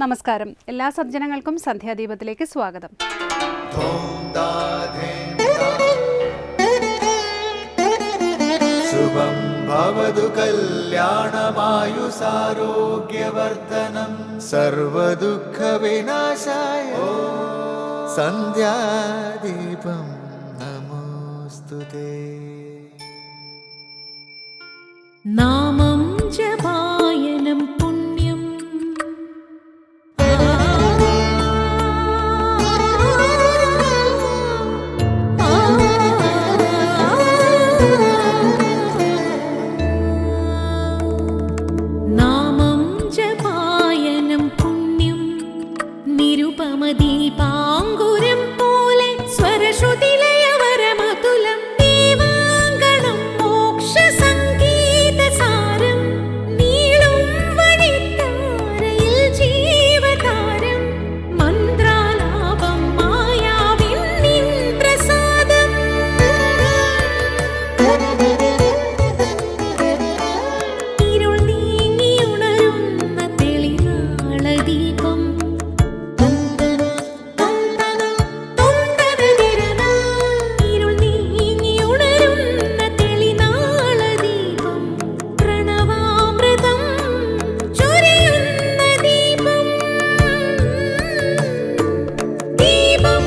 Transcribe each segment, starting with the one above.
നമസ്കാരം. എല്ലാ സജ്ജനങ്ങൾക്കും സന്ധ്യാദീപത്തിലേക്ക് സ്വാഗതം. ശുഭം ഭവതു കല്യാണമായുസാരോഗ്യവർദ്ധനം സർവദുഃഖ വിനാശായ സന്ധ്യാദീപം നമോസ്തുതേ. നാമം ജപായനം പുണ്യം നാമം ജപായനം പുണ്യം നിരുപമദീപാങ്കുരം പോലെ സ്വരശ്രുതിലയവരമതുലം ദീവാങ്കണം മോക്ഷ സംഗീതസാരം നീളും വഴിത്താരയിൽ ജീവതാരം മന്ത്രാലാപം മായാവിൻ നിൻ പ്രസാദം ഇരുൾ നീങ്ങിയുണരുന്ന തെളിനാളദീപം ഇരുൾ നീങ്ങിയുണരുന്ന തെളിനാളദീപം പ്രണവാമൃതം ചൊരിയുന്ന ദീപം ദീപം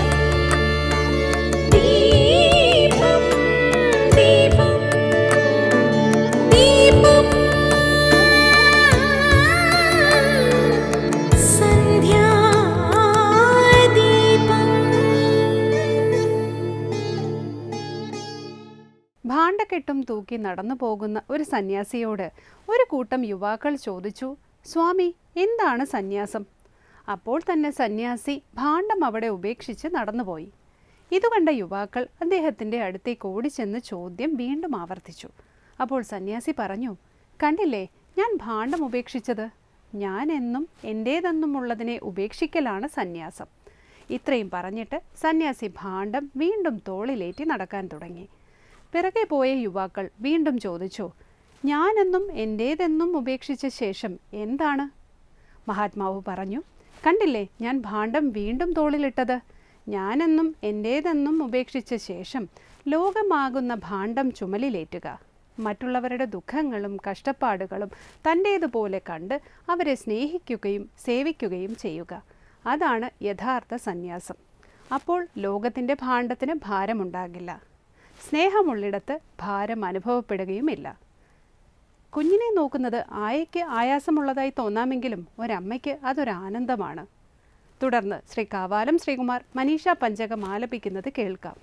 ദീപം ദീപം ദീപം ഭാണ്ഡക്കെട്ടും തൂക്കി നടന്നു പോകുന്ന ഒരു സന്യാസിയോട് ഒരു കൂട്ടം യുവാക്കൾ ചോദിച്ചു, സ്വാമി, എന്താണ് സന്യാസം? അപ്പോൾ തന്നെ സന്യാസി ഭാണ്ഡം അവിടെ ഉപേക്ഷിച്ച് നടന്നുപോയി. ഇതുകണ്ട യുവാക്കൾ അദ്ദേഹത്തിൻ്റെ അടുത്തേക്ക് ഓടിച്ചെന്ന് ചോദ്യം വീണ്ടും ആവർത്തിച്ചു. അപ്പോൾ സന്യാസി പറഞ്ഞു, കണ്ടില്ലേ, ഞാൻ ഭാണ്ഡം ഉപേക്ഷിച്ചത്. ഞാൻ എന്നും എൻ്റേതെന്നുമുള്ളതിനെ ഉപേക്ഷിക്കലാണ് സന്യാസം. ഇത്രയും പറഞ്ഞിട്ട് സന്യാസി ഭാണ്ഡം വീണ്ടും തോളിലേറ്റി നടക്കാൻ തുടങ്ങി. പിറകെ പോയ യുവാക്കൾ വീണ്ടും ചോദിച്ചു, ഞാനെന്നും എൻ്റേതെന്നും ഉപേക്ഷിച്ച ശേഷം എന്താണ്? മഹാത്മാവ് പറഞ്ഞു, കണ്ടില്ലേ, ഞാൻ ഭാണ്ഡം വീണ്ടും തോളിലിട്ടത്. ഞാനെന്നും എൻ്റേതെന്നും ഉപേക്ഷിച്ച ശേഷം ലോകമാകുന്ന ഭാണ്ഡം ചുമലിലേറ്റുക. മറ്റുള്ളവരുടെ ദുഃഖങ്ങളും കഷ്ടപ്പാടുകളും തൻ്റേതുപോലെ കണ്ട് അവരെ സ്നേഹിക്കുകയും സേവിക്കുകയും ചെയ്യുക. അതാണ് യഥാർത്ഥ സന്യാസം. അപ്പോൾ ലോകത്തിൻ്റെ ഭാണ്ഡത്തിന് ഭാരമുണ്ടാകില്ല. സ്നേഹമുള്ളിടത്ത് ഭാരം അനുഭവപ്പെടുകയുമില്ല. കുഞ്ഞിനെ നോക്കുന്നത് ആയയ്ക്ക് ആയാസമുള്ളതായി തോന്നാമെങ്കിലും ഒരമ്മയ്ക്ക് അതൊരാനന്ദമാണ്. തുടർന്ന് ശ്രീ കാവാലം ശ്രീകുമാർ മനീഷ പഞ്ചകം ആലപിക്കുന്നത് കേൾക്കാം.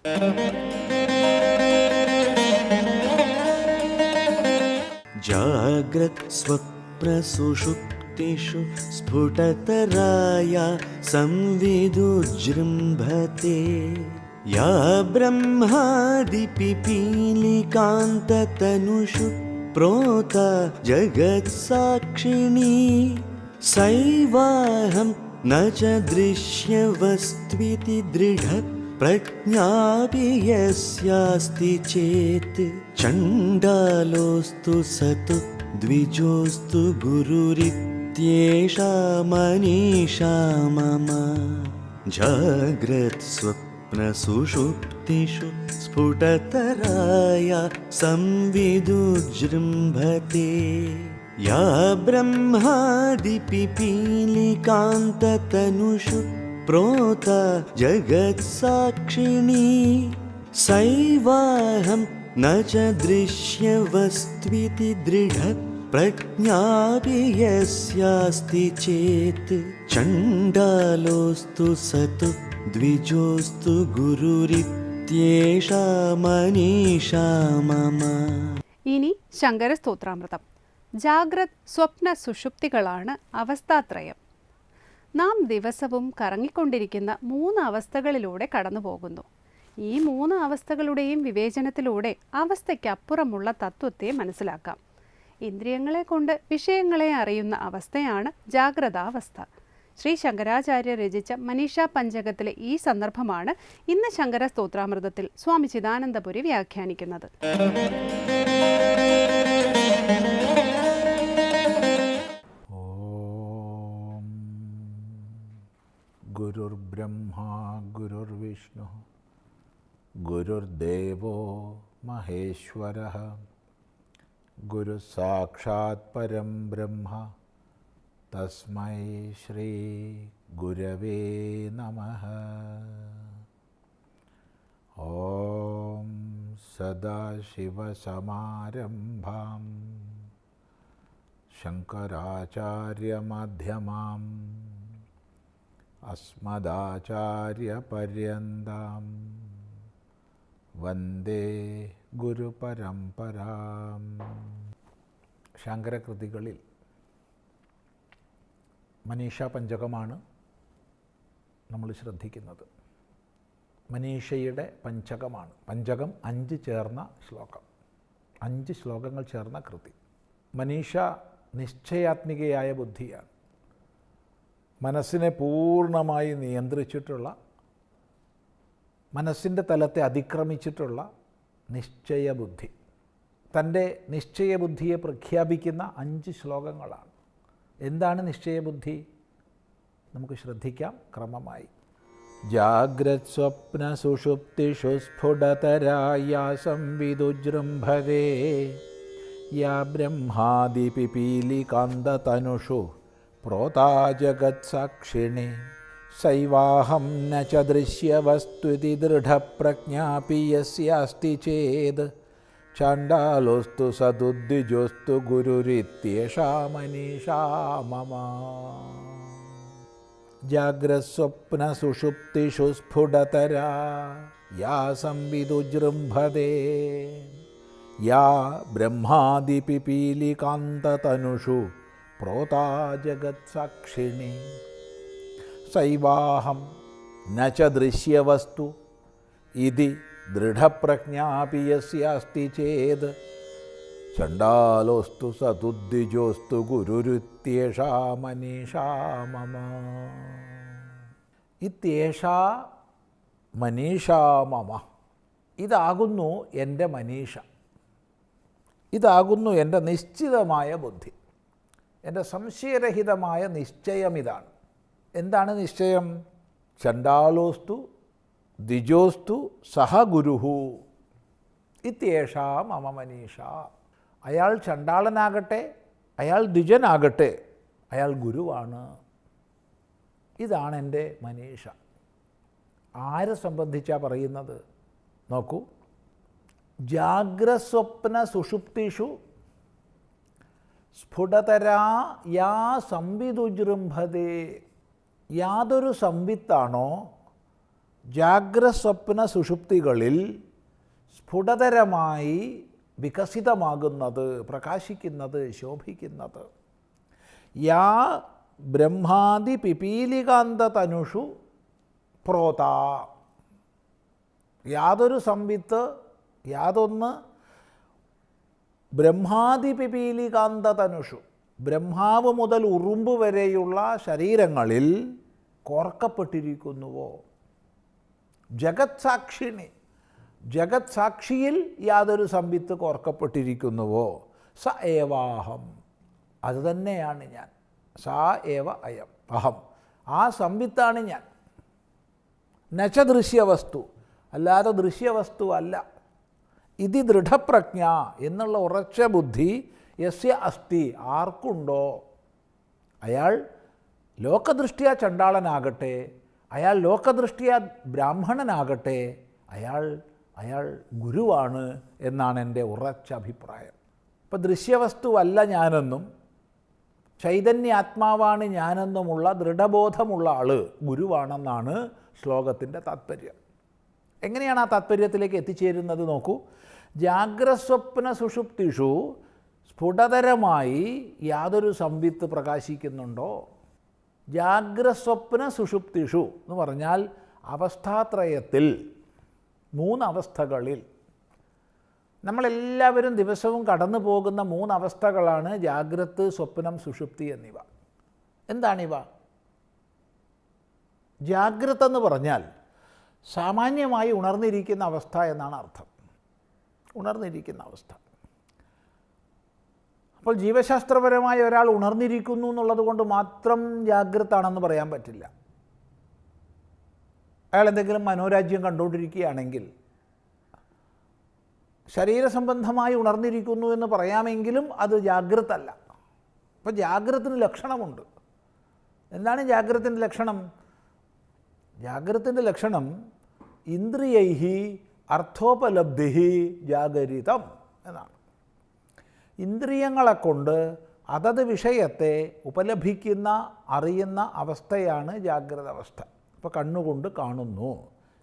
ജാഗ്രത് സ്വപ്ന സുഷുപ്തിഷു സ്ഫുടതരായ സംവിദുജൃംഭത്തെ യാ ബ്രഹ്മാദിപിപീലികാന്തതനുഷു പ്രോത ജഗത്സാക്ഷിണീ സൈവാഹം ന ച ദൃശ്യവസ്ത്വിതി ദൃഢ പ്രജ്ഞാപി യസ്യാസ്തി ചേത് ചണ്ഡാലോസ്തു സതു ദ്വിജോസ്തു ഗുരുരിത്യേഷാ മനീഷാ മമ. ജാഗ്രത് സ്വപ്ന സുഷുപ്തിഷു സ്ഫുടതരായ സംവിദുജൃംഭത്തെ യാ ബ്രഹ്മാദിപിപീലികാന്തതനുഷു പ്രോത ജഗത്സാക്ഷിണീ സൈവാഹം ന ച ദൃശ്യവസ്ത്വിതി ദൃഢ പ്രജ്ഞാപി യസ്യാസ്തി ചേത് ചണ്ഡാലോസ്തു സതു ദ്വിജോസ്തു ഗുരുരിത്യേഷാ മനീഷാ മമ. ഇനി ശങ്കര സ്തോത്രാമൃതം. ജാഗ്രത്, സ്വപ്ന, സുഷുപ്തികളാണ് അവസ്ഥാത്രയം. നാം ദിവസവും കറങ്ങിക്കൊണ്ടിരിക്കുന്ന 3 അവസ്ഥകളിലൂടെ കടന്നു പോകുന്നു. ഈ 3 അവസ്ഥകളുടെയും വിവേചനത്തിലൂടെ അവസ്ഥയ്ക്കപ്പുറമുള്ള തത്വത്തെ മനസ്സിലാക്കാം. ഇന്ദ്രിയങ്ങളെ കൊണ്ട് വിഷയങ്ങളെ അറിയുന്ന അവസ്ഥയാണ് ജാഗ്രതാവസ്ഥ. ശ്രീ ശങ്കരാചാര്യ രചിച്ച മനീഷ പഞ്ചകത്തിലെ ഈ സന്ദർഭമാണ് ഇന്ന് ശങ്കര സ്തോത്രാമൃതത്തിൽ സ്വാമി ചിദാനന്ദപുരി വ്യാഖ്യാനിക്കുന്നത്. ഗുരുർബ്രഹ്മാ ഗുരുർവിഷ്ണു ഗുരുർദേവോ മഹേശ്വരഃ ഗുരുസാക്ഷാത് പരം ബ്രഹ്മ തസ്മൈ ശ്രീ ഗുരവേ നമഃ. ഓം സദാശിവസമാരംഭാം ശങ്കരാചാര്യമധ്യമാം അസ്മദാചാര്യപര്യന്താം വന്ദേ ഗുരുപരമ്പരാം. ശങ്കരകൃതികളിൽ മനീഷാ പഞ്ചകമാണ് നമ്മൾ ശ്രദ്ധിക്കുന്നത്. മനീഷയുടെ പഞ്ചകമാണ്. പഞ്ചകം 5 ചേർന്ന ശ്ലോകം, 5 ശ്ലോകങ്ങൾ ചേർന്ന കൃതി. മനീഷ നിശ്ചയാത്മികയായ ബുദ്ധിയാണ്. മനസ്സിനെ പൂർണ്ണമായി നിയന്ത്രിച്ചിട്ടുള്ള, മനസ്സിൻ്റെ തലത്തെ അതിക്രമിച്ചിട്ടുള്ള നിശ്ചയബുദ്ധി. തൻ്റെ നിശ്ചയബുദ്ധിയെ പ്രഖ്യാപിക്കുന്ന 5 ശ്ലോകങ്ങളാണ്. എന്താണ് നിശ്ചയബുദ്ധി? നമുക്ക് ശ്രദ്ധിക്കാം ക്രമമായി. ജാഗ്രത് സ്വപ്ന സുഷുപ്തിഷു സ്ഫുടതരായാ സംവിദുജൃംഭവേ യാ ബ്രഹ്മാദിപിപീലികാന്തതനുഷു പ്രോതാ ജഗത്സാക്ഷിണി സൈവാഹം ന ച ദൃശ്യവസ്തുതി ദൃഢപ്രജ്ഞാപി യസ്യാസ്തി ചേത് ചണ്ഡാലോസ്തു സദുദ്വിജോസ്തു ഗുരുരിത്യേഷാ മനീഷാ മമ. ജാഗ്രസ്വപ്ന സുഷുപ്തിഷു സ്ഫുടതരാ യാ സംവിദുജൃംഭതേ യാ ബ്രഹ്മാദിപിപീലികാന്തതനുഷു പ്രോതാ ജഗത്സാക്ഷിണി സൈവാഹം ന ച ദൃശ്യവസ്തു ഇതി ദൃഢപ്രജ്ഞാപി യസ്യാസ്തി ചേത് ചണ്ഡാലോസ്തു സതുദ്വിജോസ്തു ഗുരുരിത്യേഷാ മനീഷാ മമ. ഇത്യേഷാ മനീഷാ മമ. ഇതാകുന്നു എൻ്റെ മനീഷ, ഇതാകുന്നു എൻ്റെ നിശ്ചിതമായ ബുദ്ധി, എൻ്റെ സംശയരഹിതമായ നിശ്ചയം ഇതാണ്. എന്താണ് നിശ്ചയം? ചണ്ഡാലോസ്തു ദ്വിജോസ്തു സഹ ഗുരുഹു ഇത്യേഷാ മമ മനീഷ. അയാൾ ചണ്ഡാളനാകട്ടെ, അയാൾ ദ്വിജനാകട്ടെ, അയാൾ ഗുരുവാണ്. ഇതാണ് എൻ്റെ മനീഷ. ആരെ സംബന്ധിച്ചാണ് പറയുന്നത്? നോക്കൂ. ജാഗ്രസ്വപ്ന സുഷുപ്തിഷു സ്ഫുടതരാ യാ സംവിദുജൃംഭതേ. യാതൊരു സംവിത്താണോ ജാഗ്രസ്വപ്ന സുഷുപ്തികളിൽ സ്ഫുടതരമായി വികസിതമാകുന്നത്, പ്രകാശിക്കുന്നത്, ശോഭിക്കുന്നത്. യാ ബ്രഹ്മാദി പിപീലികാന്തതനുഷു പ്രോത. യാതൊരു സംവിത്ത്, യാതൊന്ന് ബ്രഹ്മാദി പിപീലികാന്തതനുഷു, ബ്രഹ്മാവ് മുതൽ ഉറുമ്പ് വരെയുള്ള ശരീരങ്ങളിൽ കോർക്കപ്പെട്ടിരിക്കുന്നുവോ. ജഗത് സാക്ഷിണി, ജഗത് സാക്ഷിയിൽ യാതൊരു സംവിത്ത് കോർക്കപ്പെട്ടിരിക്കുന്നുവോ. സ ഏവാഹം, അതുതന്നെയാണ് ഞാൻ. സാ ഏവ അയം അഹം, ആ സംവിത്താണ് ഞാൻ. നച ദൃശ്യവസ്തു, അല്ലാതെ ദൃശ്യവസ്തു അല്ല. ഇതി ദൃഢപ്രജ്ഞ എന്നുള്ള ഉറച്ച ബുദ്ധി യസ്യ അസ്തി, ആർക്കുണ്ടോ. അയാൾ ലോകദൃഷ്ട്യാ ചണ്ഡാളനാകട്ടെ, അയാൾ ലോകദൃഷ്ട്യാ ബ്രാഹ്മണനാകട്ടെ, അയാൾ ഗുരുവാണ് എന്നാണ് എൻ്റെ ഉറച്ച അഭിപ്രായം. ഇപ്പം ദൃശ്യവസ്തുവല്ല ഞാനെന്നും ചൈതന്യാത്മാവാണ് ഞാനെന്നുമുള്ള ദൃഢബോധമുള്ള ആൾ ഗുരുവാണെന്നാണ് ശ്ലോകത്തിൻ്റെ താത്പര്യം. എങ്ങനെയാണ് ആ താത്പര്യത്തിലേക്ക് എത്തിച്ചേരുന്നത്? നോക്കൂ. ജാഗ്രസ്വപ്ന സുഷുപ്തിഷു സ്ഫുടതരമായി യാതൊരു സംവിത്ത് പ്രകാശിക്കുന്നുണ്ടോ. ജാഗ്രസ്വപ്ന സുഷുപ്തിഷു എന്ന് പറഞ്ഞാൽ അവസ്ഥാത്രയത്തിൽ, 3 അവസ്ഥകളിൽ നമ്മളെല്ലാവരും ദിവസവും കടന്നു പോകുന്ന 3 അവസ്ഥകളാണ് ജാഗ്രത്, സ്വപ്നം, സുഷുപ്തി എന്നിവ. എന്താണിവ? ജാഗ്രത എന്ന് പറഞ്ഞാൽ സാമാന്യമായി ഉണർന്നിരിക്കുന്ന അവസ്ഥ എന്നാണ് അർത്ഥം. ഉണർന്നിരിക്കുന്ന അവസ്ഥ. അപ്പോൾ ജീവശാസ്ത്രപരമായ ഒരാൾ ഉണർന്നിരിക്കുന്നു എന്നുള്ളത് കൊണ്ട് മാത്രം ജാഗ്രത ആണെന്ന് പറയാൻ പറ്റില്ല. അയാൾ എന്തെങ്കിലും മനോരാജ്യം കണ്ടുകൊണ്ടിരിക്കുകയാണെങ്കിൽ ശരീരസംബന്ധമായി ഉണർന്നിരിക്കുന്നു എന്ന് പറയാമെങ്കിലും അത് ജാഗ്രത അല്ല. അപ്പോൾ ജാഗ്രതത്തിന് ലക്ഷണമുണ്ട്. എന്താണ് ജാഗ്രതത്തിൻ്റെ ലക്ഷണം? ജാഗ്രതത്തിൻ്റെ ലക്ഷണം ഇന്ദ്രിയൈഹി അർത്ഥോപലബ്ധി ജാഗരിതം എന്നാണ്. ഇന്ദ്രിയങ്ങളെ കൊണ്ട് അതത് വിഷയത്തെ ഉപലഭിക്കുന്ന അറിയുന്ന അവസ്ഥയാണ് ജാഗ്രത അവസ്ഥ. ഇപ്പോൾ കണ്ണുകൊണ്ട് കാണുന്നു,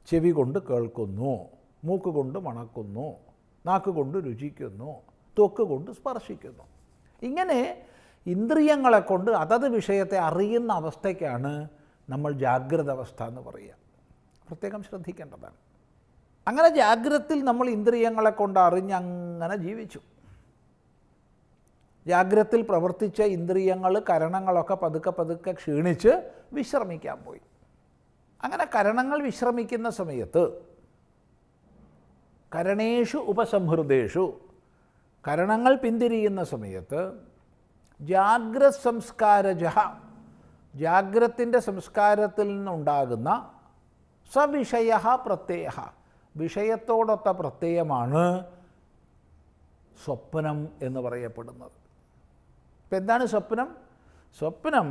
ചെവി കൊണ്ട് കേൾക്കുന്നു, മൂക്ക് കൊണ്ട് മണക്കുന്നു, നാക്ക് കൊണ്ട് രുചിക്കുന്നു, ത്വക്ക് കൊണ്ട് സ്പർശിക്കുന്നു. ഇങ്ങനെ ഇന്ദ്രിയങ്ങളെ കൊണ്ട് അതത് വിഷയത്തെ അറിയുന്ന അവസ്ഥയ്ക്കാണ് നമ്മൾ ജാഗ്രത അവസ്ഥ എന്ന് പറയുക. പ്രത്യേകം ശ്രദ്ധിക്കേണ്ടതാണ്. അങ്ങനെ ജാഗ്രതയിൽ നമ്മൾ ഇന്ദ്രിയങ്ങളെ കൊണ്ട് അറിഞ്ഞങ്ങനെ ജീവിച്ചു. ജാഗ്രതയിൽ പ്രവർത്തിച്ച ഇന്ദ്രിയങ്ങൾ, കരണങ്ങളൊക്കെ പതുക്കെ പതുക്കെ ക്ഷീണിച്ച് വിശ്രമിക്കാൻ പോയി. അങ്ങനെ കരണങ്ങൾ വിശ്രമിക്കുന്ന സമയത്ത് കരണേഷു ഉപസംഹൃതേഷു, കരണങ്ങൾ പിന്തിരിയുന്ന സമയത്ത് ജാഗ്രത സംസ്കാരജ, ജാഗ്രത്തിൻ്റെ സംസ്കാരത്തിൽ നിന്നുണ്ടാകുന്ന സവിഷയ പ്രത്യയ, വിഷയത്തോടൊത്ത പ്രത്യയമാണ് സ്വപ്നം എന്ന് പറയപ്പെടുന്നത്. ഇപ്പം എന്താണ് സ്വപ്നം? സ്വപ്നം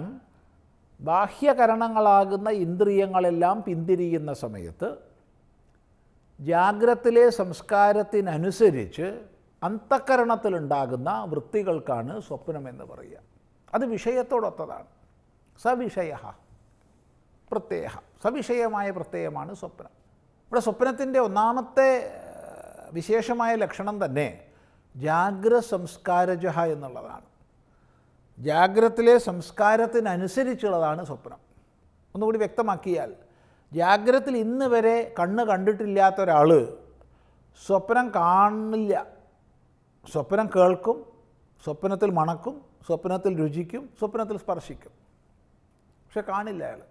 ബാഹ്യകരണങ്ങളാകുന്ന ഇന്ദ്രിയങ്ങളെല്ലാം പിന്തിരിയുന്ന സമയത്ത് ജാഗ്രത്തിലെ സംസ്കാരത്തിനനുസരിച്ച് അന്തഃകരണത്തിലുണ്ടാകുന്ന വൃത്തികൾക്കാണ് സ്വപ്നം എന്ന് പറയുക. അത് വിഷയത്തോടൊത്തതാണ്. സവിഷയ പ്രത്യയ, സവിഷയമായ പ്രത്യയമാണ് സ്വപ്നം. ഇവിടെ സ്വപ്നത്തിൻ്റെ ഒന്നാമത്തെ വിശേഷമായ ലക്ഷണം തന്നെ ജാഗ്രത സംസ്കാരജ എന്നുള്ളതാണ്. ജാഗ്രത്തിലെ സംസ്കാരത്തിനനുസരിച്ചുള്ളതാണ് സ്വപ്നം. ഒന്നുകൂടി വ്യക്തമാക്കിയാൽ, ജാഗ്രതത്തിൽ ഇന്ന് വരെ കണ്ണ് കണ്ടിട്ടില്ലാത്ത ഒരാൾ സ്വപ്നം കാണില്ല. സ്വപ്നം കേൾക്കും, സ്വപ്നത്തിൽ മണക്കും, സ്വപ്നത്തിൽ രുചിക്കും, സ്വപ്നത്തിൽ സ്പർശിക്കും, പക്ഷെ കാണില്ല അയാൾ.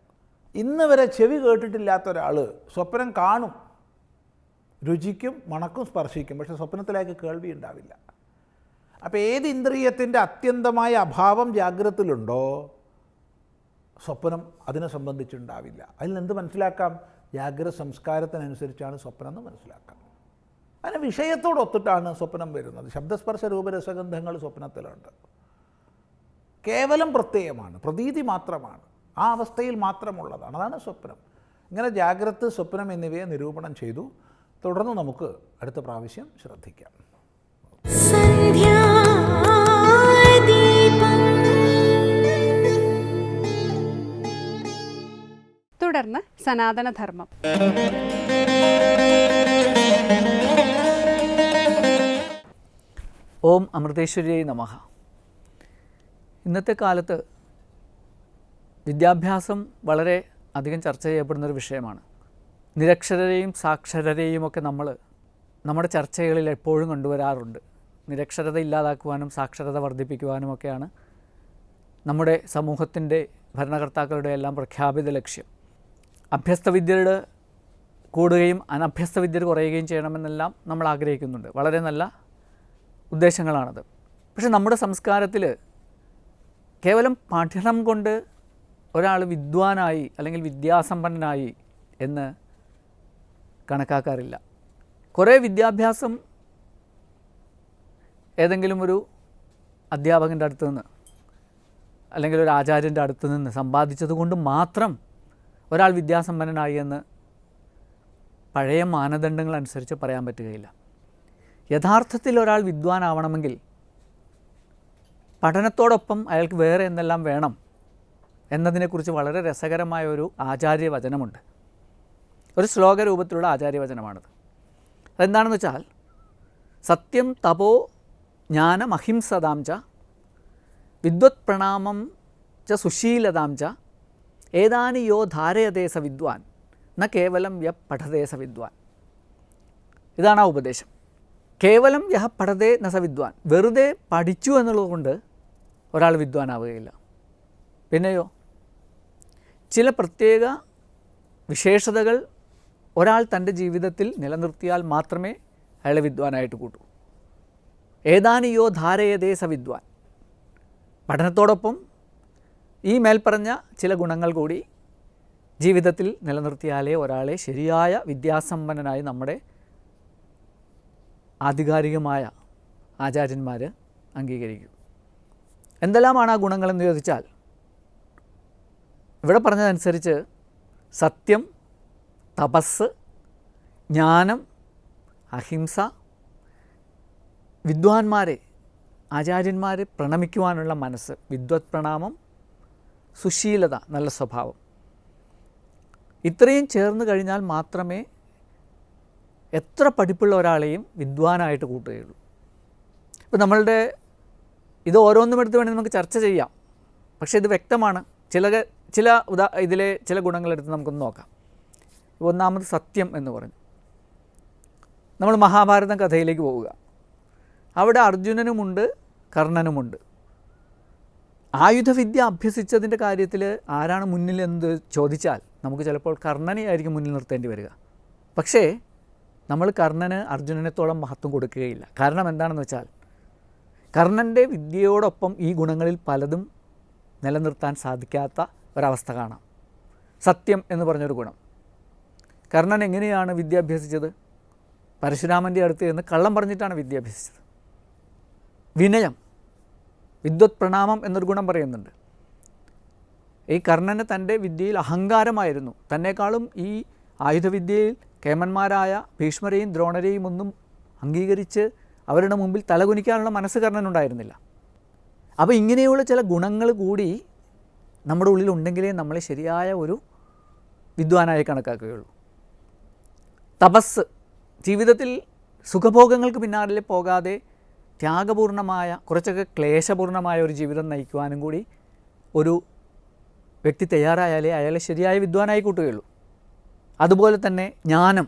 ഇന്ന് വരെ ചെവി കേട്ടിട്ടില്ലാത്ത ഒരാൾ സ്വപ്നം കാണും, രുചിക്കും, മണക്കും, സ്പർശിക്കും, പക്ഷെ സ്വപ്നത്തിലേക്ക് കേൾവി ഉണ്ടാവില്ല. അപ്പോൾ ഏത് ഇന്ദ്രിയത്തിൻ്റെ അത്യന്തമായ അഭാവം ജാഗ്രതത്തിലുണ്ടോ സ്വപ്നം അതിനെ സംബന്ധിച്ചുണ്ടാവില്ല. അതിൽ നിന്ന് എന്ത് മനസ്സിലാക്കാം? ജാഗ്രത സംസ്കാരത്തിനനുസരിച്ചാണ് സ്വപ്നം എന്ന് മനസ്സിലാക്കാം. അതിന് വിഷയത്തോടൊത്തിട്ടാണ് സ്വപ്നം വരുന്നത്. ശബ്ദസ്പർശ രൂപരസഗന്ധങ്ങൾ സ്വപ്നത്തിലുണ്ട്. കേവലം പ്രത്യയമാണ്, പ്രതീതി മാത്രമാണ്, ആ അവസ്ഥയിൽ മാത്രമുള്ളതാണ്. അതാണ് സ്വപ്നം. ഇങ്ങനെ ജാഗ്രത, സ്വപ്നം എന്നിവയെ നിരൂപണം ചെയ്തു. തുടർന്ന് നമുക്ക് അടുത്ത പ്രാവശ്യം ശ്രദ്ധിക്കാം. തുടർന്ന് സനാതനധർമ്മം. ഓം അമൃതേശ്വരിയൈ നമഃ. ഇന്നത്തെ കാലത്ത് വിദ്യാഭ്യാസം വളരെ അധികം ചർച്ച ചെയ്യപ്പെടുന്നൊരു വിഷയമാണ്. നിരക്ഷരരെയും സാക്ഷരരെയും ഒക്കെ നമ്മൾ നമ്മുടെ ചർച്ചകളിൽ എപ്പോഴും കൊണ്ടുവരാറുണ്ട്. നിരക്ഷരത ഇല്ലാതാക്കുവാനും സാക്ഷരത വർദ്ധിപ്പിക്കുവാനുമൊക്കെയാണ് നമ്മുടെ സമൂഹത്തിൻ്റെ ഭരണകർത്താക്കളുടെ എല്ലാം പ്രഖ്യാപിത ലക്ഷ്യം. അഭ്യസ്തവിദ്യരുടെ കൂടുകയും അനഭ്യസ്തവിദ്യർ കുറയുകയും ചെയ്യണമെന്നെല്ലാം നമ്മൾ ആഗ്രഹിക്കുന്നുണ്ട്. വളരെ നല്ല ഉദ്ദേശങ്ങളാണത്. പക്ഷെ നമ്മുടെ സംസ്കാരത്തിൽ കേവലം പഠനം കൊണ്ട് ഒരാൾ വിദ്വാനായി അല്ലെങ്കിൽ വിദ്യാസമ്പന്നനായി എന്ന് കണക്കാക്കാറില്ല. കുറേ വിദ്യാഭ്യാസം ഏതെങ്കിലും ഒരു അധ്യാപകൻ്റെ അടുത്ത് നിന്ന് അല്ലെങ്കിൽ ഒരു ആചാര്യൻ്റെ അടുത്ത് നിന്ന് സമ്പാദിച്ചത് കൊണ്ട് മാത്രം ഒരാൾ വിദ്യാസമ്പന്നനായി എന്ന് പഴയ മാനദണ്ഡങ്ങൾ അനുസരിച്ച് പറയാൻ പറ്റുകയില്ല. യഥാർത്ഥത്തിൽ ഒരാൾ വിദ്വാനാവണമെങ്കിൽ പഠനത്തോടൊപ്പം അയാൾക്ക് വേറെ എന്തെല്ലാം വേണം എന്നതിനെക്കുറിച്ച് വളരെ രസകരമായ ഒരു ആചാര്യവചനമുണ്ട്. ഒരു ശ്ലോക രൂപത്തിലുള്ള ആചാര്യവചനമാണത്. അതെന്താണെന്ന് വെച്ചാൽ, സത്യം തപോ ജ്ഞാനം അഹിംസതാം ച വിദ്വത് പ്രണാമം ച സുശീലതാം ച ഏതാനി യോ ധാരയതേ സ വിദ്വാൻ ന കേവലം യ പഠതേ സ വിദ്വാൻ. ഇതാണ് ആ ഉപദേശം. കേവലം യഹ പഠതേ ന സ വിദ്വാൻ, വെറുതെ പഠിച്ചു എന്നുള്ളത് കൊണ്ട് ഒരാൾ വിദ്വാനാവുകയില്ല. പിന്നെയോ ചില പ്രത്യേക വിശേഷതകൾ ഒരാൾ തൻ്റെ ജീവിതത്തിൽ നിലനിർത്തിയാൽ മാത്രമേ അയാളെ വിദ്വാനായിട്ട് കൂട്ടൂ. ഏതാനിയോ ധാരയതേ സ വിദ്വാൻ. പഠനത്തോടൊപ്പം ഈ മേൽപ്പറഞ്ഞ ചില ഗുണങ്ങൾ കൂടി ജീവിതത്തിൽ നിലനിർത്തിയാലേ ഒരാളെ ശരിയായ വിദ്യാസമ്പന്നനായി നമ്മുടെ ആധികാരികമായ ആചാര്യന്മാർ അംഗീകരിക്കും. എന്തെല്ലാമാണ് ആ ഗുണങ്ങളെന്ന് ചോദിച്ചാൽ, ഇവിടെ പറഞ്ഞതനുസരിച്ച് സത്യം, തപസ്, ജ്ഞാനം, അഹിംസ, വിദ്വാൻമാരെ ആചാര്യന്മാരെ പ്രണമിക്കുവാനുള്ള മനസ്സ്, വിദ്വത് പ്രണാമം, സുശീലത, നല്ല സ്വഭാവം, ഇത്രയും ചേർന്ന് കഴിഞ്ഞാൽ മാത്രമേ എത്ര പഠിപ്പുള്ള ഒരാളെയും വിദ്വാനായിട്ട് കൂട്ടുകയുള്ളൂ. ഇപ്പോൾ നമ്മളുടെ ഇത് ഓരോന്നും എടുത്ത് വേണമെങ്കിൽ നമുക്ക് ചർച്ച ചെയ്യാം. പക്ഷേ ഇത് വ്യക്തമാണ്. ഇതിലെ ചില ഗുണങ്ങളെടുത്ത് നമുക്കൊന്ന് നോക്കാം. ഒന്നാമത് സത്യം എന്ന് പറഞ്ഞു. നമ്മൾ മഹാഭാരതം കഥയിലേക്ക് പോവുക. അവിടെ അർജുനനുമുണ്ട് കർണനുമുണ്ട്. ആയുധവിദ്യ അഭ്യസിച്ചതിൻ്റെ കാര്യത്തിൽ ആരാണ് മുന്നിൽ എന്ന് ചോദിച്ചാൽ നമുക്ക് ചിലപ്പോൾ കർണനെ ആയിരിക്കും മുന്നിൽ നിർത്തേണ്ടി വരിക. പക്ഷേ നമ്മൾ കർണന് അർജുനനത്തോളം മഹത്വം കൊടുക്കുകയില്ല. കാരണം എന്താണെന്ന് വെച്ചാൽ കർണൻ്റെ വിദ്യയോടൊപ്പം ഈ ഗുണങ്ങളിൽ പലതും നിലനിർത്താൻ സാധിക്കാത്ത ഒരവസ്ഥ കാണാം. സത്യം എന്ന് പറഞ്ഞൊരു ഗുണം. കർണൻ എങ്ങനെയാണ് വിദ്യ അഭ്യസിച്ചത്? പരശുരാമൻ്റെ അടുത്ത് നിന്ന് കള്ളം പറഞ്ഞിട്ടാണ് വിദ്യ അഭ്യസിച്ചത്. വിനയം, വിദ്വത് പ്രണാമം എന്നൊരു ഗുണം പറയുന്നുണ്ട്. ഈ കർണന് തൻ്റെ വിദ്യയിൽ അഹങ്കാരമായിരുന്നു. തന്നെക്കാളും ഈ ആയുധവിദ്യയിൽ കേമന്മാരായ ഭീഷ്മരെയും ദ്രോണരെയും ഒന്നും അംഗീകരിച്ച് അവരുടെ മുമ്പിൽ തലകുനിക്കാനുള്ള മനസ്സ് കർണനുണ്ടായിരുന്നില്ല. അപ്പോൾ ഇങ്ങനെയുള്ള ചില ഗുണങ്ങൾ കൂടി നമ്മുടെ ഉള്ളിലുണ്ടെങ്കിലേ നമ്മളെ ശരിയായ ഒരു വിദ്വാനായി കണക്കാക്കുകയുള്ളൂ. തപസ്, ജീവിതത്തിൽ സുഖഭോഗങ്ങൾക്ക് പിന്നാലെ പോകാതെ ത്യാഗപൂർണമായ, കുറച്ചൊക്കെ ക്ലേശപൂർണമായ ഒരു ജീവിതം നയിക്കുവാനും കൂടി ഒരു വ്യക്തി തയ്യാറായാലേ അയാളെ ശരിയായ വിദ്വാനായി കൂട്ടുകയുള്ളൂ. അതുപോലെ തന്നെ ജ്ഞാനം.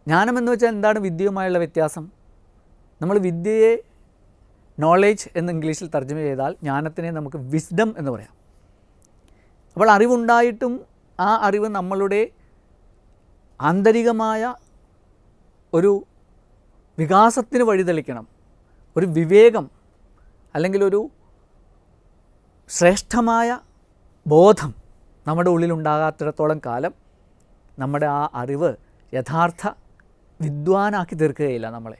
ജ്ഞാനം എന്ന് വെച്ചാൽ എന്താണ് വിദ്യയുമായുള്ള വ്യത്യാസം? നമ്മൾ വിദ്യയെ നോളേജ് എന്ന് ഇംഗ്ലീഷിൽ തർജ്ജമ ചെയ്താൽ ജ്ഞാനത്തിനെ നമുക്ക് വിസ്ഡം എന്ന് പറയാം. അപ്പോൾ അറിവുണ്ടായിട്ടും ആ അറിവ് നമ്മളുടെ ആന്തരികമായ ഒരു വികാസത്തിന് വഴിതെളിക്കണം. ഒരു വിവേകം അല്ലെങ്കിൽ ഒരു ശ്രേഷ്ഠമായ ബോധം നമ്മുടെ ഉള്ളിലുണ്ടാകാത്തിടത്തോളം കാലം നമ്മുടെ ആ അറിവ് യഥാർത്ഥ വിദ്വാനാക്കി തീർക്കുകയില്ല നമ്മളെ.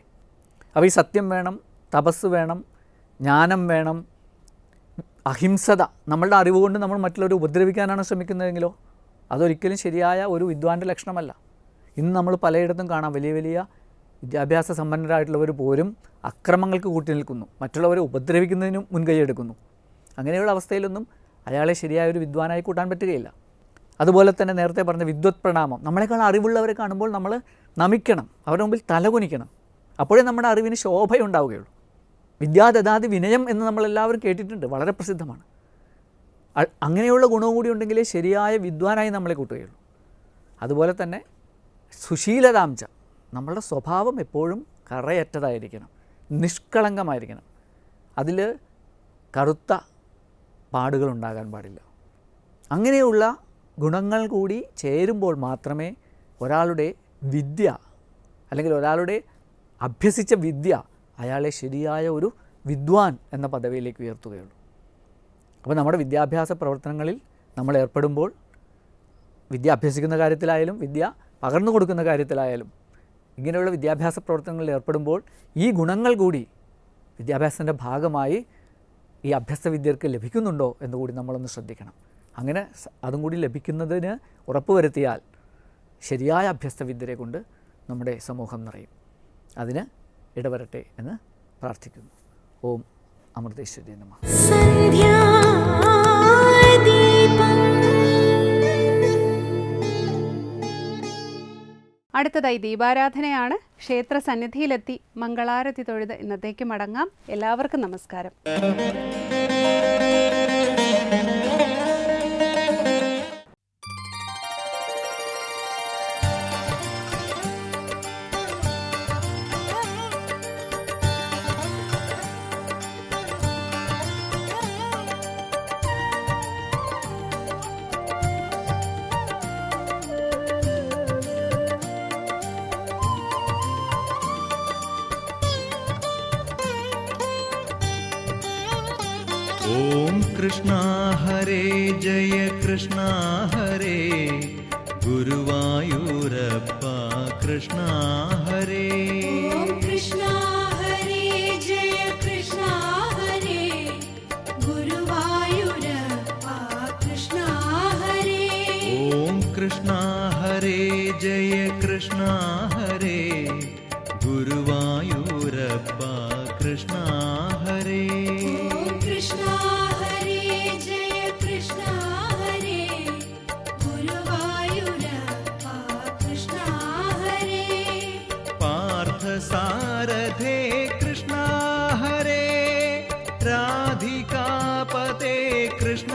അപ്പോൾ ഈ സത്യം വേണം, തപസ് വേണം, ജ്ഞാനം വേണം, അഹിംസത. നമ്മളുടെ അറിവ് കൊണ്ട് നമ്മൾ മറ്റുള്ളവരെ ഉപദ്രവിക്കാനാണ് ശ്രമിക്കുന്നതെങ്കിലോ അതൊരിക്കലും ശരിയായ ഒരു വിദ്വാൻ്റെ ലക്ഷണമല്ല. ഇന്ന് നമ്മൾ പലയിടത്തും കാണാം, വലിയ വലിയ വിദ്യാഭ്യാസ സമ്പന്നരായിട്ടുള്ളവർ പോലും അക്രമങ്ങൾക്ക് കൂട്ടി നിൽക്കുന്നു, മറ്റുള്ളവരെ ഉപദ്രവിക്കുന്നതിനും മുൻകൈയെടുക്കുന്നു. അങ്ങനെയുള്ള അവസ്ഥയിലൊന്നും അയാളെ ശരിയായൊരു വിദ്വാനായി കൂട്ടാൻ പറ്റുകയില്ല. അതുപോലെ തന്നെ നേരത്തെ പറഞ്ഞ വിദ്വത് പ്രണാമം. നമ്മളെക്കാൾ അറിവുള്ളവരെ കാണുമ്പോൾ നമ്മൾ നമിക്കണം, അവരുടെ മുമ്പിൽ തലകുനിക്കണം. അപ്പോഴേ നമ്മുടെ അറിവിന് ശോഭയുണ്ടാവുകയുള്ളൂ. വിദ്യാദദാതി വിനയം എന്ന് നമ്മളെല്ലാവരും കേട്ടിട്ടുണ്ട്, വളരെ പ്രസിദ്ധമാണ്. അങ്ങനെയുള്ള ഗുണവും കൂടി ഉണ്ടെങ്കിലേ ശരിയായ വിദ്വാനായി നമ്മളെ കൂട്ടുകയുള്ളൂ. അതുപോലെ തന്നെ സുശീലതാംശ, നമ്മളുടെ സ്വഭാവം എപ്പോഴും കറയറ്റതായിരിക്കണം, നിഷ്കളങ്കമായിരിക്കണം. അതിൽ കറുത്ത പാടുകളുണ്ടാകാൻ പാടില്ല. അങ്ങനെയുള്ള ഗുണങ്ങൾ കൂടി ചേരുമ്പോൾ മാത്രമേ ഒരാളുടെ വിദ്യ അല്ലെങ്കിൽ ഒരാളുടെ അഭ്യസിച്ച വിദ്യ അയാളെ ശരിയായ ഒരു വിദ്വാൻ എന്ന പദവിയിലേക്ക് ഉയർത്തുകയുള്ളൂ. അപ്പോൾ നമ്മുടെ വിദ്യാഭ്യാസ പ്രവർത്തനങ്ങളിൽ നമ്മൾ ഏർപ്പെടുമ്പോൾ, വിദ്യ അഭ്യസിക്കുന്ന കാര്യത്തിലായാലും വിദ്യ പകർന്നു കൊടുക്കുന്ന കാര്യത്തിലായാലും ഇങ്ങനെയുള്ള വിദ്യാഭ്യാസ പ്രവർത്തനങ്ങളിൽ ഏർപ്പെടുമ്പോൾ ഈ ഗുണങ്ങൾ കൂടി വിദ്യാഭ്യാസത്തിൻ്റെ ഭാഗമായി ഈ അഭ്യസ്തവിദ്യർക്ക് ലഭിക്കുന്നുണ്ടോ എന്നുകൂടി നമ്മളൊന്ന് ശ്രദ്ധിക്കണം. അങ്ങനെ അതും കൂടി ലഭിക്കുന്നതിന് ഉറപ്പുവരുത്തിയാൽ ശരിയായ അഭ്യസ്തവിദ്യരെ കൊണ്ട് നമ്മുടെ സമൂഹം നിറയും. അതിന് ഇടവരട്ടെ എന്ന് പ്രാർത്ഥിക്കുന്നു. ഓം അമൃതേശ്വരി നമഃ. അടുത്തതായി ദീപാരാധനയാണ്. ക്ഷേത്ര സന്നിധിയിലെത്തി മംഗളാരതി തൊഴുത് ഇന്നത്തേക്ക് മടങ്ങാം. എല്ലാവർക്കും നമസ്കാരം. कृष्ण हरे जय कृष्ण हरे गुरुवायूरप्पा कृष्ण हरे ॐ कृष्णा हरे जय कृष्णा हरे गुरुवायूरप्पा कृष्णा हरे ॐ कृष्ण हरे जय कृष्ण हरे गुरुवायूरप्पा कृष्ण हरे ॐ कृष्णा हरे जय कृष्णा हरे गुरुवायूरप्पा कृष्णा हरे पार्थ सारथे कृष्ण हरे राधिकापते कृष्ण